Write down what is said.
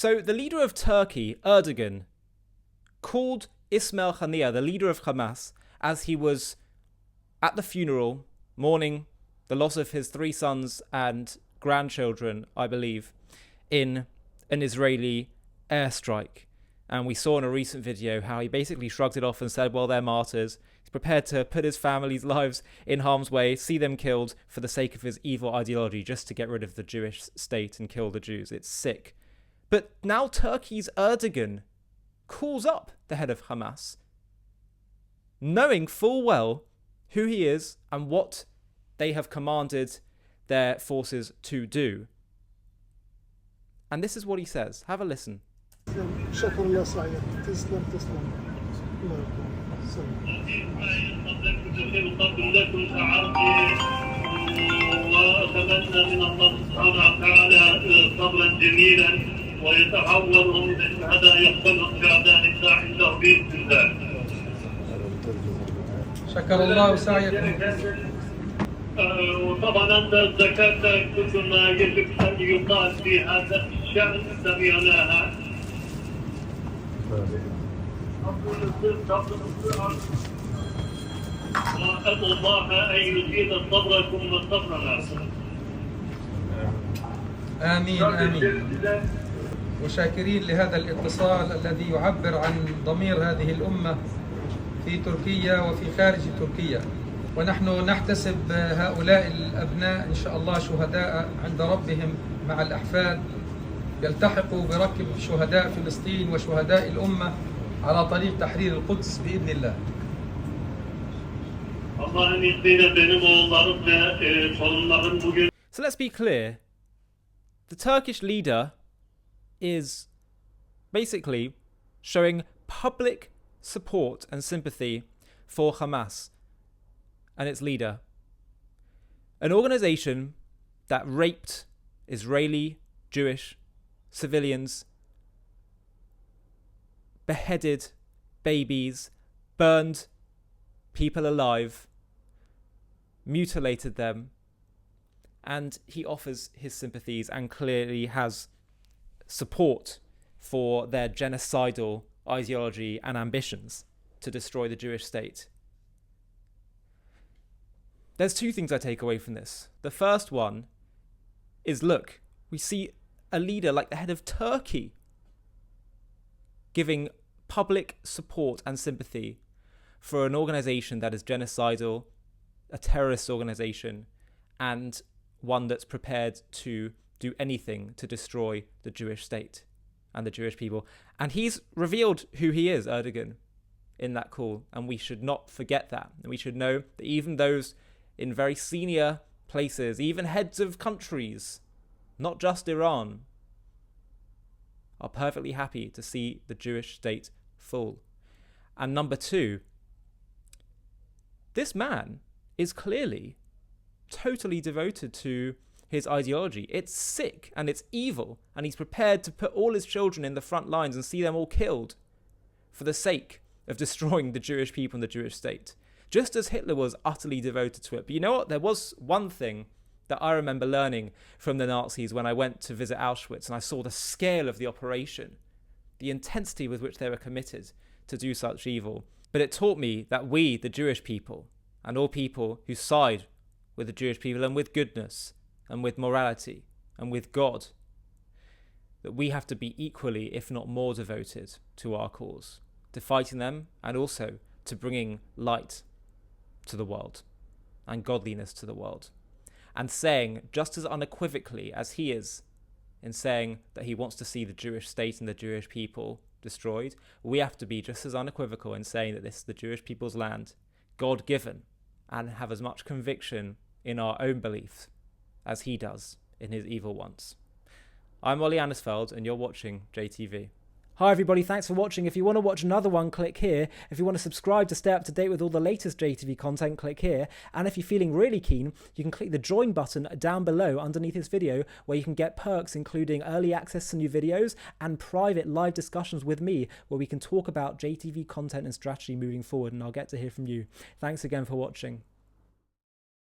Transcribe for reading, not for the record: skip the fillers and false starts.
So the leader of Turkey, Erdogan, called Ismail Haniyeh, the leader of Hamas, as he was at the funeral mourning the loss of his 3 sons and grandchildren, I believe, in an Israeli airstrike. And we saw in a recent video how he basically shrugged it off and said, well, they're martyrs. He's prepared to put his family's lives in harm's way, see them killed for the sake of his evil ideology, just to get rid of the Jewish state and kill the Jews. It's sick. But now Turkey's Erdogan calls up the head of Hamas, knowing full well who he is and what they have commanded their forces to do. And this is what he says. Have a listen. شكر الله سعيكم. وطبعا أن الزكاة كل ما يجب أن يقال في هذا الشأن سمعناها. وأدعو الله أن يزيد صبركم وصبرنا. آمين آمين. وشاكرين لهذا الاتصال الذي يعبر عن ضمير هذه الأمة في تركيا وفي خارج تركيا. ونحن نحتسب هؤلاء الأبناء إن شاء الله شهداء عند ربهم مع الأحفاد، يلتحقوا بركب شهداء فلسطين وشهداء الأمة على طريق تحرير القدس بإذن الله. So let's be clear. The Turkish leader is basically showing public support and sympathy for Hamas and its leader, an organization that raped Israeli Jewish civilians, beheaded babies, burned people alive, mutilated them, and he offers his sympathies and clearly has support for their genocidal ideology and ambitions to destroy the Jewish state. There's 2 things I take away from this. The first one is, look, we see a leader like the head of Turkey giving public support and sympathy for an organization that is genocidal, a terrorist organization, and one that's prepared to do anything to destroy the Jewish state and the Jewish people. And he's revealed who he is, Erdogan, in that call. And we should not forget that. And we should know that even those in very senior places, even heads of countries, not just Iran, are perfectly happy to see the Jewish state fall. And number 2, this man is clearly totally devoted to his ideology. It's sick and it's evil, and he's prepared to put all his children in the front lines and see them all killed for the sake of destroying the Jewish people and the Jewish state, just as Hitler was utterly devoted to it. But you know what? There was one thing that I remember learning from the Nazis when I went to visit Auschwitz and I saw the scale of the operation, the intensity with which they were committed to do such evil. But it taught me that we, the Jewish people, and all people who side with the Jewish people and with goodness and with morality and with God, that we have to be equally, if not more, devoted to our cause, to fighting them and also to bringing light to the world and godliness to the world, and saying just as unequivocally as he is in saying that he wants to see the Jewish state and the Jewish people destroyed, we have to be just as unequivocal in saying that this is the Jewish people's land, God-given, and have as much conviction in our own beliefs as he does in his evil ones. I'm Ollie Annisfeld, and you're watching JTV. Hi everybody, thanks for watching. If you want to watch another one, click here. If you want to subscribe to stay up to date with all the latest JTV content, click here. And if you're feeling really keen, you can click the join button down below underneath this video, where you can get perks including early access to new videos and private live discussions with me, where we can talk about JTV content and strategy moving forward, and I'll get to hear from you. Thanks again for watching.